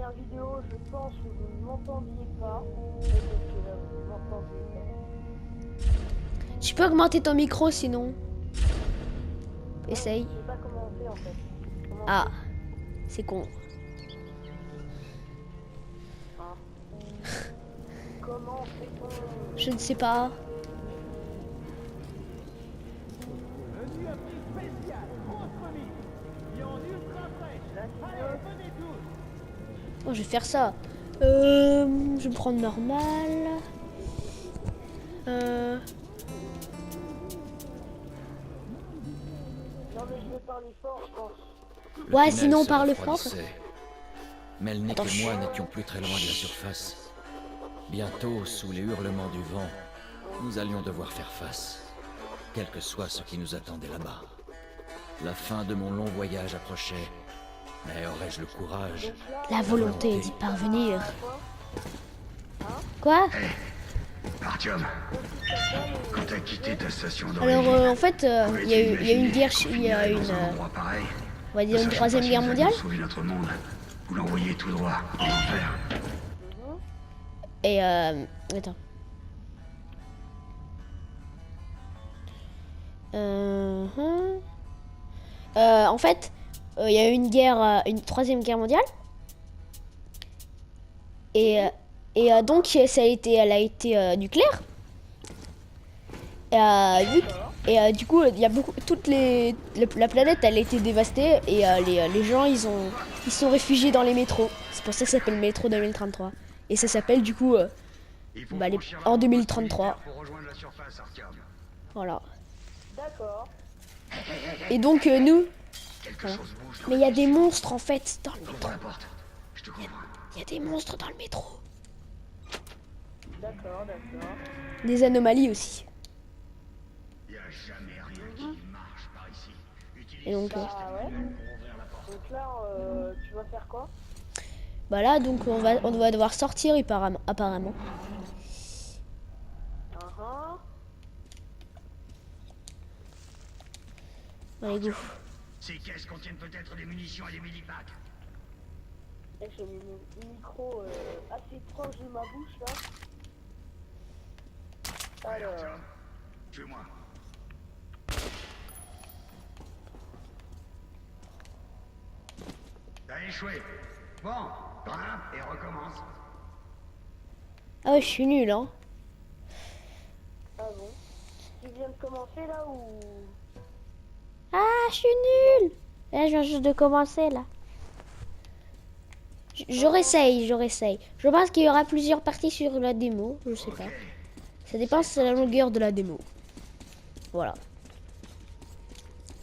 dernière vidéo, je pense que vous ne m'entendiez pas. Peut-être que là, vous m'entendiez pas. Tu peux augmenter ton micro sinon. Essaye. Je sais pas comment on fait en fait. Comment Ah, c'est con. Hein. Comment fait-on? Je ne sais pas. Oh, je vais faire ça. Je vais me prendre normal. Non mais je vais parler fort, je pense. Le Ouais, tunnel sinon se parle fort. refroidissait. Melnick Attends, et moi n'étions plus très loin de la surface. Bientôt, sous les hurlements du vent, nous allions devoir faire face, quel que soit ce qui nous attendait là-bas. La fin de mon long voyage approchait, mais aurais-je le courage? La volonté d'y parvenir. Quoi? Artyom, quand t'as quitté ta station Alors d'origine, en fait, il y a une guerre, il y a une, dans un endroit pareil, on va dire une ne sachant troisième pas si guerre vous alliez mondiale. sauver notre monde ou l'envoyer tout droit en enfer. Et attends. En fait, il y a eu une guerre, une troisième guerre mondiale. Donc elle a été nucléaire. Du coup, il y a la planète, elle a été dévastée et les gens, ils sont réfugiés dans les métros. C'est pour ça que ça s'appelle Métro 2033. Et ça s'appelle du coup Il faut Bah, franchir en la 2033. pour rejoindre la surface, Artyom. Voilà. D'accord. Et donc nous, Quelque voilà. chose bouge dans Mais il y a des monstres en fait dans le métro. Ouvre la porte. Je te comprends. Il y a des monstres dans le métro. D'accord, d'accord. Des anomalies aussi. Y a jamais rien qui marche par ici. Utilise Et donc, Ah ouais. pour ouvrir la porte. Donc là, tu vas faire quoi? bah là, donc on va devoir sortir apparemment. Allez, go. Ces caisses contiennent peut-être des munitions et des mini-packs. Et j'ai mis mon micro assez proche de ma bouche là. Alors, Artyom, tue-moi. T'as échoué. Bon, grimpe et recommence. Ah ouais, je suis nul, hein. ah bon. Tu viens de commencer là ou... Ah, je suis nul. Là, je viens juste de commencer, là. Je réessaye. Je pense qu'il y aura plusieurs parties sur la démo, je sais pas. Ça dépend de la longueur de la démo. Voilà.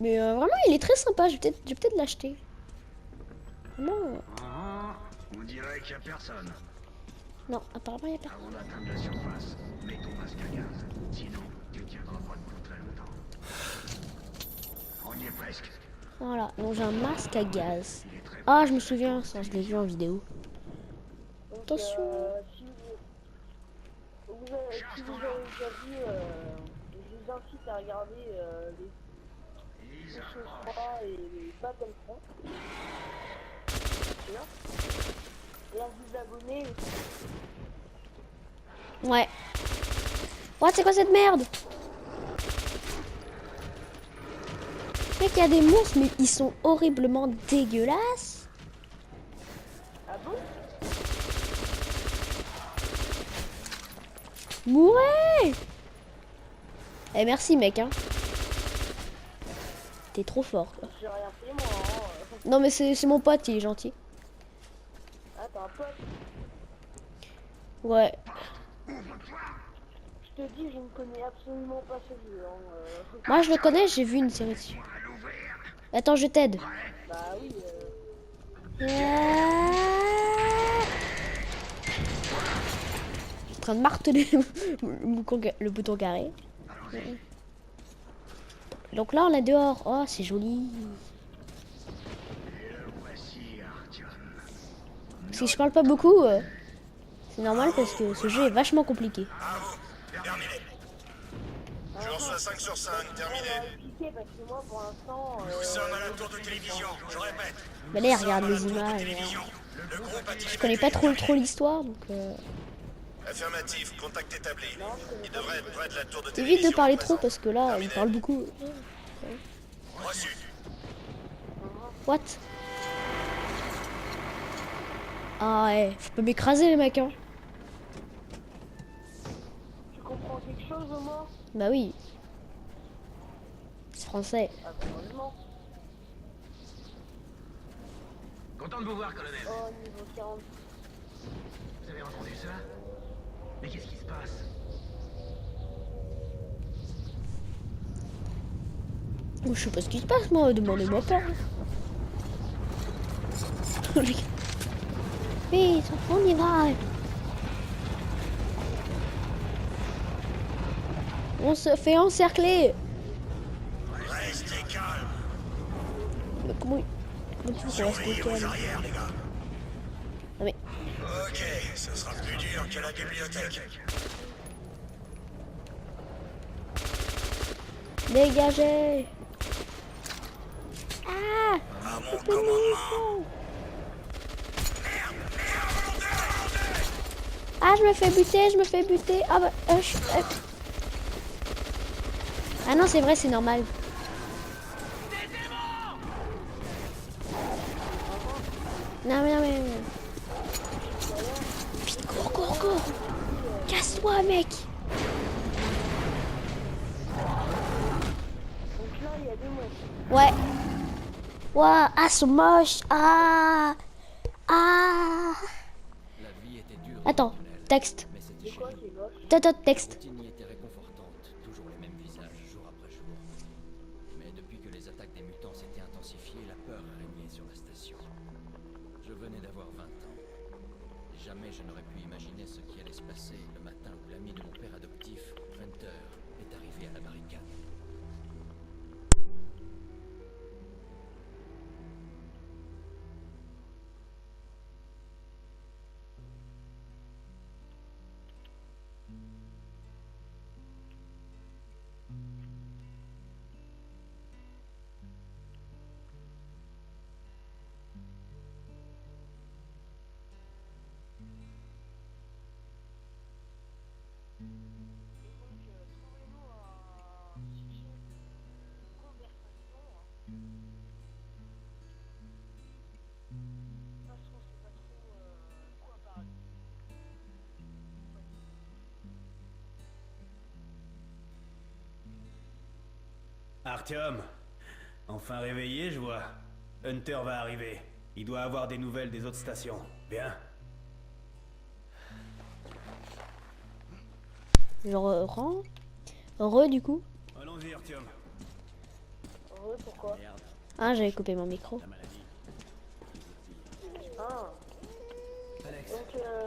Mais vraiment, il est très sympa, je vais peut-être l'acheter. Vraiment. Ah, on dirait qu'il y a personne. Non, apparemment, il n'y a personne. Avant d'atteindre la surface, mets ton masque à gaz. Sinon, tu tiendras pas debout très longtemps. On y est presque. Voilà, donc j'ai un masque à gaz. Ah, je me souviens, ça, je l'ai vu en vidéo. Donc, Attention. si vous avez déjà vu, je vous incite à regarder les choses 3 et les Battlefront. Bien sûr. Et à vous abonner aussi. Ouais. Ouais, c'est quoi cette merde? Mec, il y a des monstres, mais ils sont horriblement dégueulasses. Ah bon? Ouais. Eh, merci, mec, hein. T'es trop fort, quoi. J'ai rien fait moi. Hein. Non, mais c'est mon pote, il est gentil. Ah, t'as un pote. Ouais. Je te dis, je ne connais absolument pas ce jeu. Hein. Moi, je le connais, j'ai vu une série dessus. Attends, je t'aide. Bah oui. Je suis en train de marteler le bouton carré. Donc là, on est dehors. Oh, c'est joli. Si je parle pas beaucoup, c'est normal parce que ce jeu est vachement compliqué. Terminé. Je reçois 5 sur 5, terminé. expliquer parce que moi, pour l'instant. Nous sommes à la tour de télévision, je répète. Bah là, il regarde les images. Le groupe a Je connais pas trop l'histoire, donc Affirmatif, contact établi. Il devrait être près de la tour de télévision. évite de parler trop parce que là, il parle beaucoup. Reçu. What? Ah ouais, faut pas m'écraser les mecs, hein. Tu comprends quelque chose au moins? Bah oui. C'est français. Ah, heureusement. Content de vous voir, colonel. Oh, niveau 40. Vous avez entendu ça? Mais qu'est-ce qui se passe? Oh, je sais pas ce qui se passe, moi, demandez-moi pas. Vite, on y va. On se fait encercler. Restez calme. Mais comment tu peux rester calme? Arrière, les gars. Non mais, Ok, ce sera plus dur qu'à la bibliothèque. dégagez. Ah, À mon commandement. ah, je me fais buter. Ah bah, ah non, c'est vrai, c'est normal. Non mais. Vite, cours. Casse-toi, mec. Donc là, il y a des mots. Ouais. Ouah, ah, c'est moche. Ah. La vie était dure. Attends, texte. Mais c'était chez Quoi, nous. c'est moche? Texte. La routine y était réconfortante, toujours les mêmes visages, jour après jour. Mais depuis que les attaques des mutants s'étaient intensifiées, la peur régnait sur la station. Je venais d'avoir 20 ans. Jamais je n'aurais pu imaginer ce qui allait se passer le matin où l'ami de mon père adoptif, Hunter, est arrivé à la barricade. Trouvez-nous un sujet de conversation. Parce qu'on sait pas trop quoi parler. Artyom, enfin réveillé, je vois. Hunter va arriver. Il doit avoir des nouvelles des autres stations. Bien. Genre, re du coup. Allons-y, Artyom. Heureux, pourquoi? Ah, j'avais coupé mon micro. La maladie. Ah. Alex, Donc,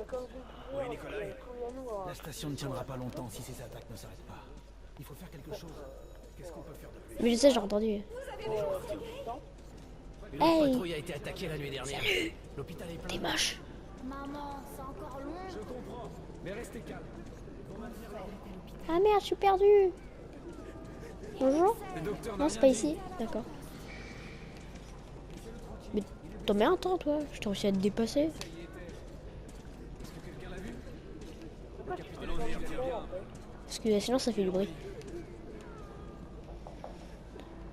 comme je disais, Oui, Nikolai. trouvez-nous un. la station ne tiendra pas longtemps si ces attaques ne s'arrêtent pas. Il faut faire quelque chose. Qu'est-ce qu'on peut faire de plus? Mais je sais, j'ai entendu. Une Hey. patrouille a été attaquée la nuit dernière. L'hôpital est T'es plein. moche. Maman, c'est encore loin. Je comprends, mais restez calme. Ah merde, je suis perdu. Bonjour. Non, c'est pas ici. D'accord. Mais t'en mets un temps, toi. Je t'ai réussi à te dépasser. Parce que sinon, ça fait du bruit.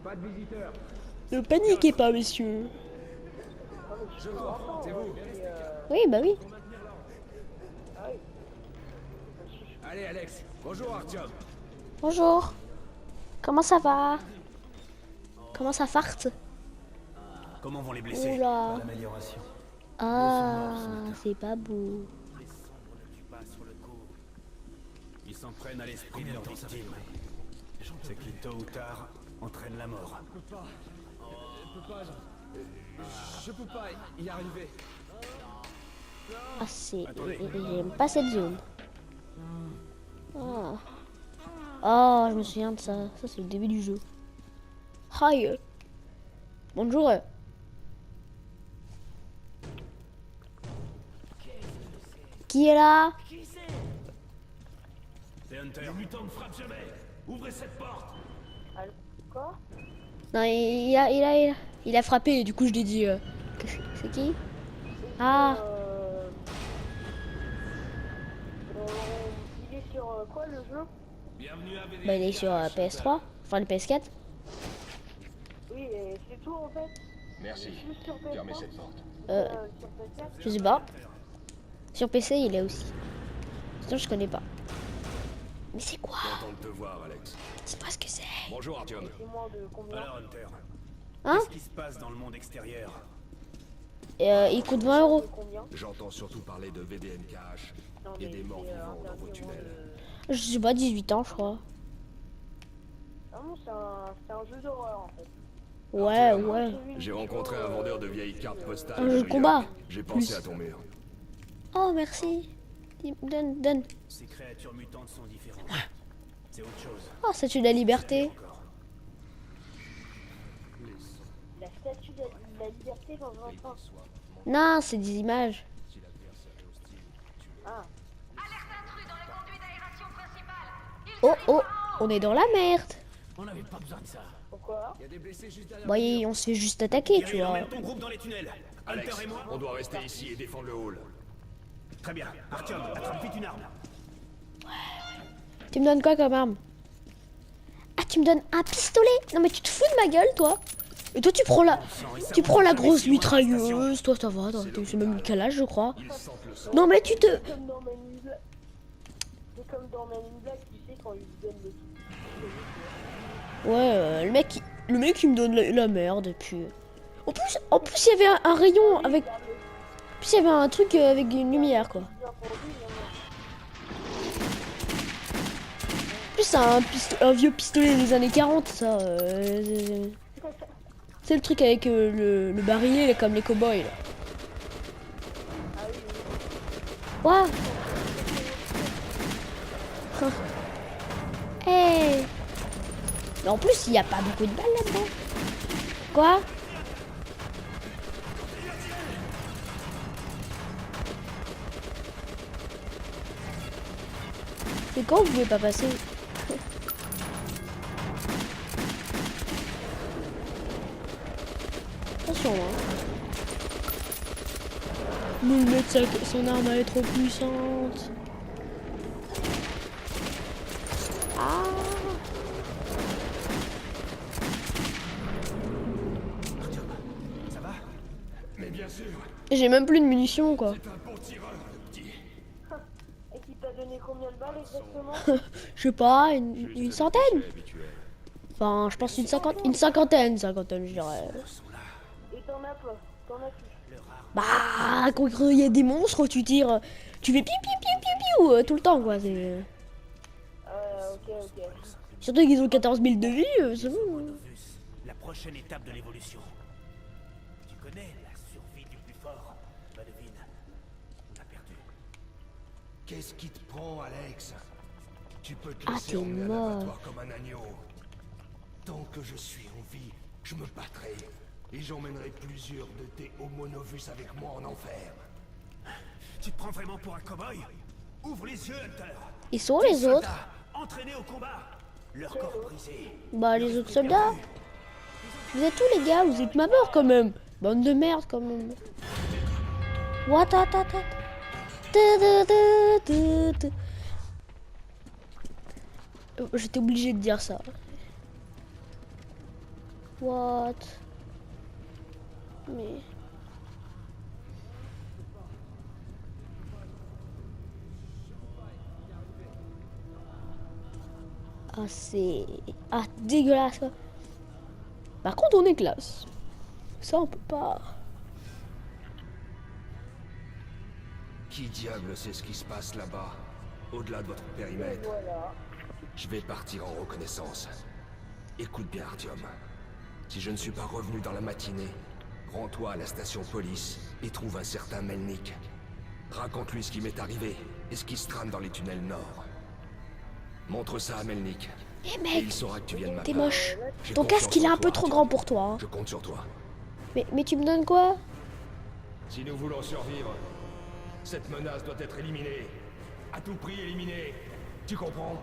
Pas de visiteurs. Ne paniquez pas, messieurs. Je vois, c'est vous. Oui, bah oui. Allez, Alex. Bonjour, Artyom. Bonjour. Comment ça va? Comment ça farte? Comment vont les blessés? Oula. L'amélioration. Ah, c'est pas beau. Les sombres ne tuent pas sur le coup. Ils s'en prennent à l'esprit de leurs victimes. Ce qui, tôt ou tard, entraîne la mort. Je peux pas y arriver. Ah, c'est... J'aime pas cette zone. Ah. Oh, je me souviens de ça. Ça, c'est le début du jeu. Hi. Bonjour. Qui est là? C'est Hunter. Les mutants ne frappent jamais. Ouvrez cette porte. Quoi? Non, il a frappé et du coup je lui ai dit c'est qui? Ah, Il est sur quoi le jeu? bah il est sur PS3, enfin le PS4. Oui, et c'est tout en fait. Merci. Juste sur PS3. Fermez cette porte. Sur PS4. Je sais pas. Sur PC il est aussi. Sinon je connais pas. Mais c'est quoi? Content de te voir, Alex. Dis-moi ce que c'est. Bonjour, Artyom. C'est moins de combien? Alors, Hunter, Hein? qu'est-ce qui se passe dans le monde extérieur? Il coûte 20 euros. De combien? J'entends surtout parler de VDNKH Non, et mais des morts c'est vivants dans vos interdit au moins tunnels. de- Je sais pas, 18 ans je crois. Ah non, c'est un jeu d'horreur en fait. Ouais, ouais. J'ai rencontré un vendeur de vieilles cartes postales. Un de jeu de New combat. York. J'ai pensé Plus. à ton mur. Oh merci. Donne. Ces créatures mutantes sont différentes. C'est autre chose. Oh, statue de la liberté. Encore. La statue de la liberté dans un train. Non, c'est des images. Ah, Oh, on est dans la merde. On n'avait pas besoin de ça. pourquoi? Il y a des blessés juste derrière. Bon, on se fait juste attaquer, tu Kirill, vois. emmène ton groupe dans les tunnels. Alex, Hunter et moi. on doit rester ici et défendre le hall. Très bien. Artyom, attrape vite une arme. Tu me donnes quoi comme arme? Ah, tu me donnes un pistolet? Non mais tu te fous de ma gueule, toi? Et toi, tu prends la grosse mitrailleuse. Toi, ça va, c'est même une calage, je crois. Non mais tu te... Comme dans Man in Black. C'est comme dans Man in Black, tu sais, quand ils donnent le truc. Ouais, le mec il me donne la merde et puis... En plus il y avait un rayon avec... En plus il y avait un truc avec une lumière, quoi. Bien pour lui, En plus c'est un vieux pistolet des années 40, ça. C'est le truc avec le barillet, là, comme les cow-boys, là. Quoi? Hey! Mais en plus, il n'y a pas beaucoup de balles là-dedans. Quoi? Et quand vous pouvez pas passer? Attention, hein. Mais le mec, son arme elle est trop puissante. Ah! Ça va? Mais bien sûr, J'ai même plus de munitions, quoi. c'est un bon tireur, le petit. Et qui t'a donné combien de balles exactement? Je sais pas, une centaine? Enfin, je pense une cinquantaine, je dirais. Et t'en as pas? T'en as plus? Bah, quand il y a des monstres, tu tires, tu fais piou tout le temps, quoi. Ok. Surtout qu'ils ont 14 000 de vie, c'est bon. Novus, la prochaine étape de l'évolution. Tu connais la survie du plus fort. Bah devine, on a perdu. Qu'est-ce qui te prend, Alex? Tu peux te Ah, laisser t'es emmener à mort. l'abattoir comme un agneau. Tant que je suis en vie, je me battrai. Et j'emmènerai plusieurs de tes Homo Novus avec moi en enfer. Tu te prends vraiment pour un cow-boy? Ouvre les yeux, Hunter. Ils sont où, les autres? Soldats, entraînés au combat. Leur corps brisé. Bah, les autres soldats. Vous êtes où, les gars? Vous êtes ma mort, quand même. Bande de merde, quand même. What? J'étais obligé de dire ça. What? Mais... Ah, c'est... Ah, dégueulasse, quoi. Par contre, on est classe. Ça, on peut pas... Qui diable sait ce qui se passe là-bas, au-delà de votre périmètre? Voilà. Je vais partir en reconnaissance. Écoute bien, Artyom. Si je ne suis pas revenu dans la matinée, rends-toi à la station police et trouve un certain Melnik. Raconte-lui ce qui m'est arrivé et ce qui se trame dans les tunnels nord. Montre ça à Melnik. Eh Et mec, il saura que tu viens de ma t'es part. moche. J'ai Ton confiance casque, il est en un peu toi, trop Artyom. grand pour toi. Hein. Je compte sur toi. Mais tu me donnes quoi? Si nous voulons survivre, cette menace doit être éliminée. À tout prix éliminée. Tu comprends?